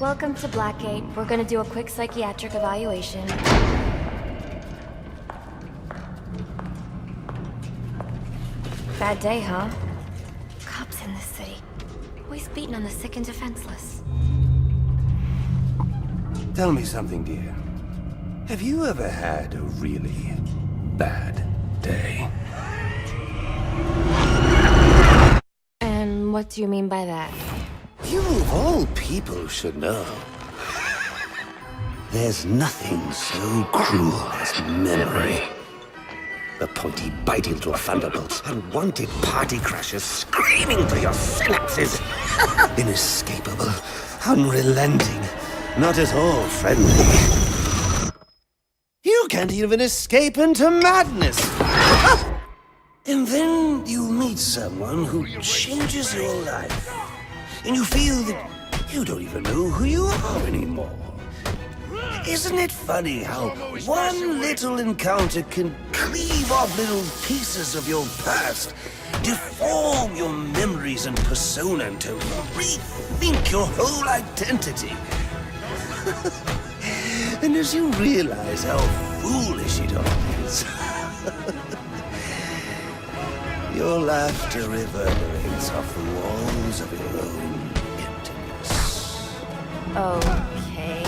Welcome to Blackgate. We're gonna do a quick psychiatric evaluation. Bad day, huh? Cops in this city. Always beating on the sick and defenseless. Tell me something, dear. Have you ever had a really bad day? And what do you mean by that? You of all people should know. There's nothing so cruel as memory. The pointy, biting little thunderbolts, unwanted party crashers screaming through your synapses. Inescapable, unrelenting, not at all friendly. You can't even escape into madness. And then you meet someone who changes your life. And you feel that you don't even know who you are anymore. Isn't it funny how one little encounter can cleave off little pieces of your past, deform your memories and persona, and to rethink your whole identity? And as you realize how foolish it all is, your laughter reverberates off the walls of your own emptiness. Okay.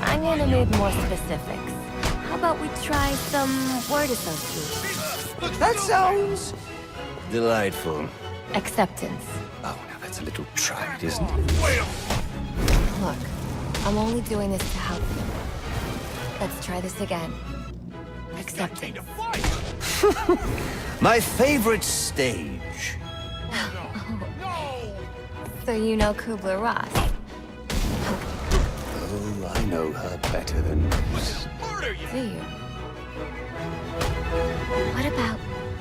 I'm gonna need more specifics. How about we try some word association? That sounds delightful. Acceptance. Oh, now that's a little trite, isn't it? Look, I'm only doing this to help you. Let's try this again. Acceptance. My favorite stage. So you know Kubler-Ross? Oh, I know her better than this. Do you? What about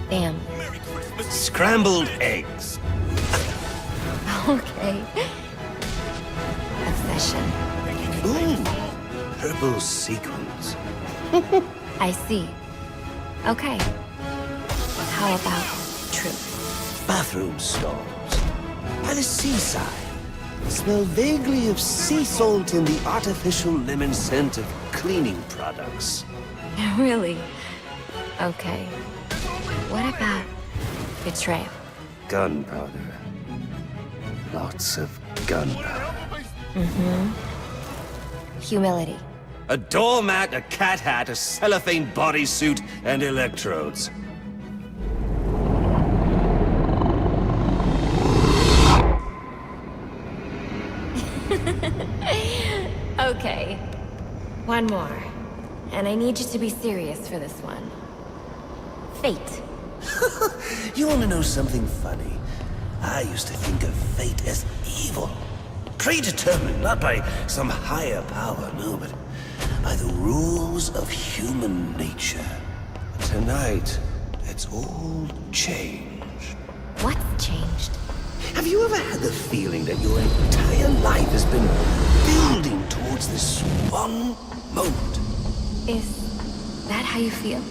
family? Scrambled eggs. Okay. Obsession. Ooh, purple sequins. I see. Okay. How about truth? Bathroom stalls. By the seaside. Smell vaguely of sea salt and the artificial lemon scent of cleaning products. Really? Okay. What about betrayal? Gunpowder. Lots of gunpowder. Humility. A doormat, a cat hat, a cellophane bodysuit, and electrodes. Okay. One more. And I need you to be serious for this one. Fate. You want to know something funny? I used to think of fate as evil. Predetermined, not by some higher power, no, but by the rules of human nature. Tonight, it's all changed. What's changed? Have you ever had the feeling that your entire life has been building towards this one moment? Is that how you feel?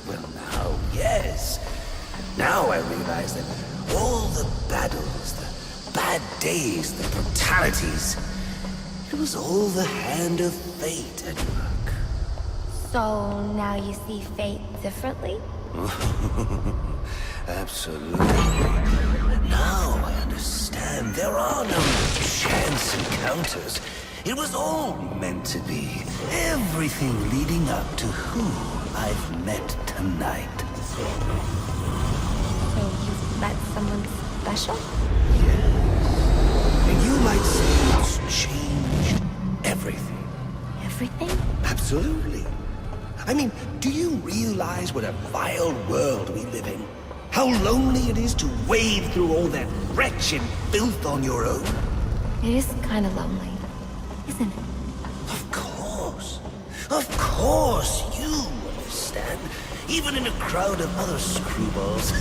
Well, now, yes. Now I realize that all the battles, the bad days, the brutalities, it was all the hand of fate at work. So now you see fate differently? Absolutely. Now I understand there are no chance encounters. It was all meant to be. Everything leading up to who I've met tonight. So you've met someone special? Yes. And you might say it's changed everything. Everything? Absolutely. I mean, do you realize what a vile world we live in? How lonely it is to wade through all that wretched filth on your own? It is kind of lonely, isn't it? Of course. Of course, you understand. Even in a crowd of other screwballs.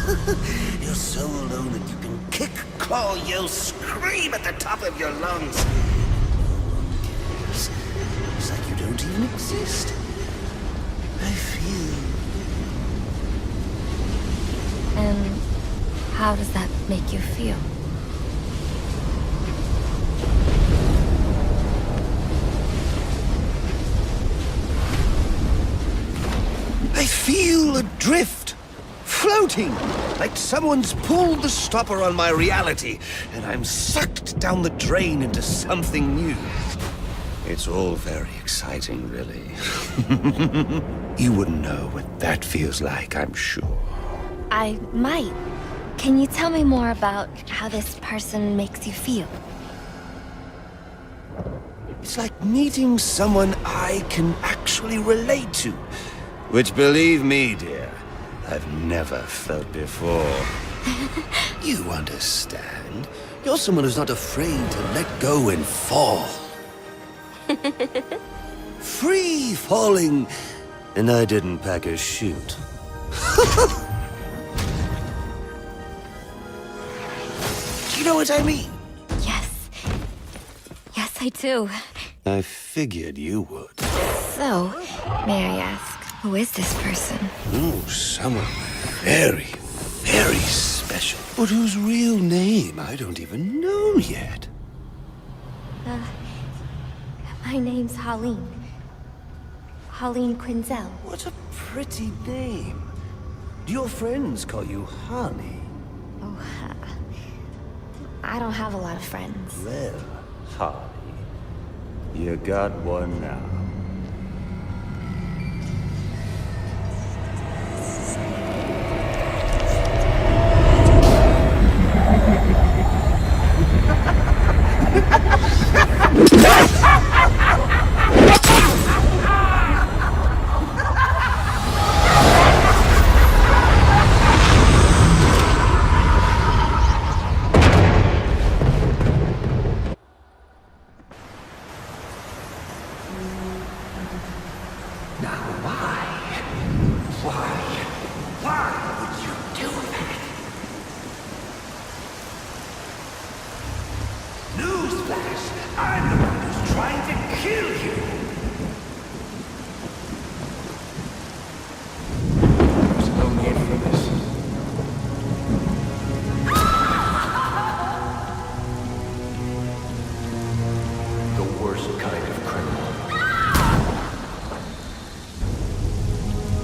You're so alone that you can kick, claw, yell, scream at the top of your lungs. No one cares. It's like you don't even exist. I feel... And how does that make you feel? feel adrift, floating, like someone's pulled the stopper on my reality, and I'm sucked down the drain into something new. It's all very exciting, really. You wouldn't know what that feels like, I'm sure. I might. Can you tell me more about how this person makes you feel? It's like meeting someone I can actually relate to. Which, believe me, dear, I've never felt before. You understand. You're someone who's not afraid to let go and fall. Free falling, and I didn't pack a chute. Do you know what I mean? Yes. Yes, I do. I figured you would. So, may I ask, who is this person? Oh, someone very, very special. But whose real name I don't even know yet. My name's Harleen. Harleen Quinzel. What a pretty name. Do your friends call you Honey? Oh, I don't have a lot of friends. Well, Honey, you got one now.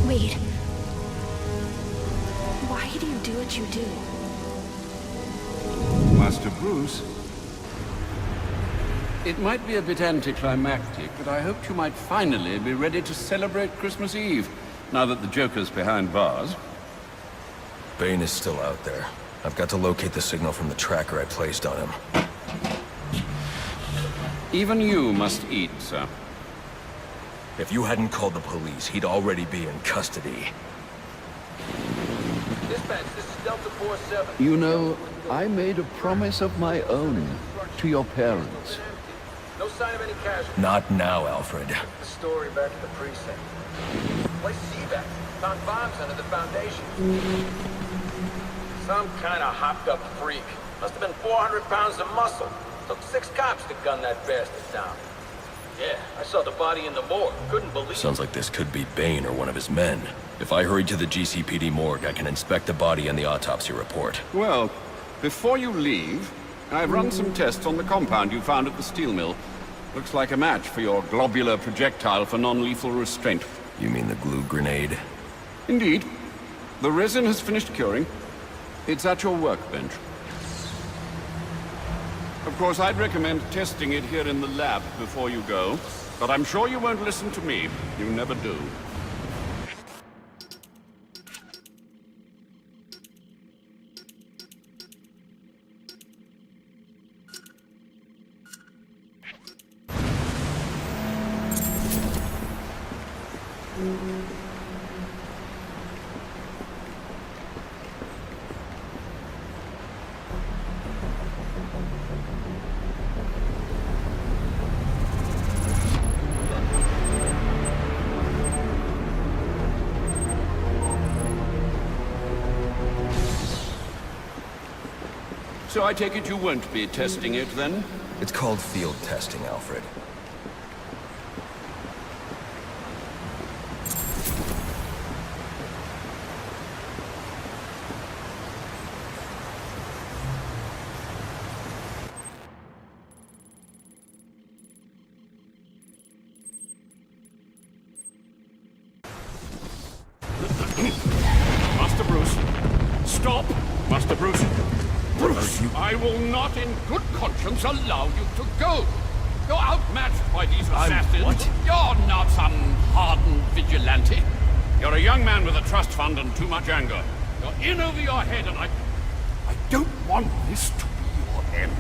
Wait. Why do you do what you do? Master Bruce, it might be a bit anticlimactic, but I hoped you might finally be ready to celebrate Christmas Eve, now that the Joker's behind bars. Bane is still out there. I've got to locate the signal from the tracker I placed on him. Even you must eat, sir. If you hadn't called the police, he'd already be in custody. Dispatch, this is Delta 47. You know, I made a promise of my own to your parents. No sign of any casualties. Not now, Alfred. The story back at the precinct. Place evac. Found bombs under the foundation. Some kind of hopped-up freak. Must have been 400 pounds of muscle. Took 6 cops to gun that bastard down. Yeah, I saw the body in the morgue. Couldn't believe it. Sounds like this could be Bane or one of his men. If I hurry to the GCPD morgue, I can inspect the body and the autopsy report. Well, before you leave, I've run some tests on the compound you found at the steel mill. Looks like a match for your globular projectile for non-lethal restraint. You mean the glue grenade? Indeed. The resin has finished curing. It's at your workbench. Of course, I'd recommend testing it here in the lab before you go, but I'm sure you won't listen to me. You never do. So I take it you won't be testing it, then? It's called field testing, Alfred. stop! Master Bruce. Bruce, I will not in good conscience allow you to go. You're outmatched by these assassins. What? You're not some hardened vigilante. You're a young man with a trust fund and too much anger. You're in over your head, and I don't want this to be your end.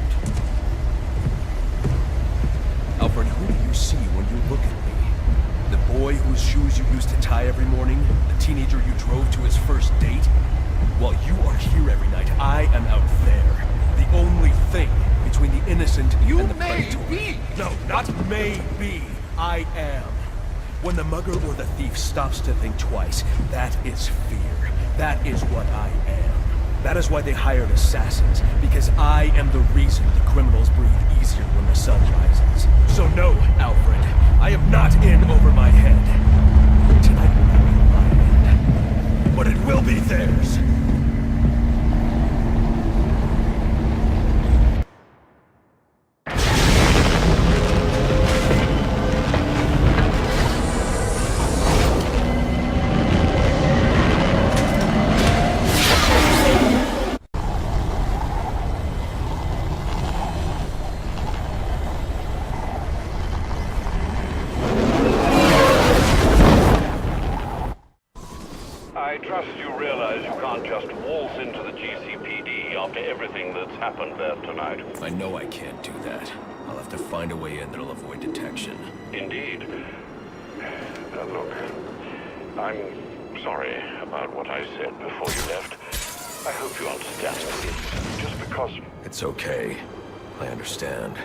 Alfred, who do you see when you look at me? The boy whose shoes you used to tie every morning? The teenager you drove to his first date? While you are here every night, I am out there. The only thing between the innocent and the predator. Be. No, not may be. I am. When the mugger or the thief stops to think twice, that is fear. That is what I am. That is why they hired assassins, because I am the reason the criminals breathe easier when the sun rises. So no, Alfred, I am not in over my head. Tonight will not be my end, but it will be theirs. I trust you realize you can't just waltz into the GCPD after everything that's happened there tonight. I know I can't do that. I'll have to find a way in that'll avoid detection. Indeed. Look, I'm sorry about what I said before you left. I hope you understand, please. Just because... It's okay. I understand.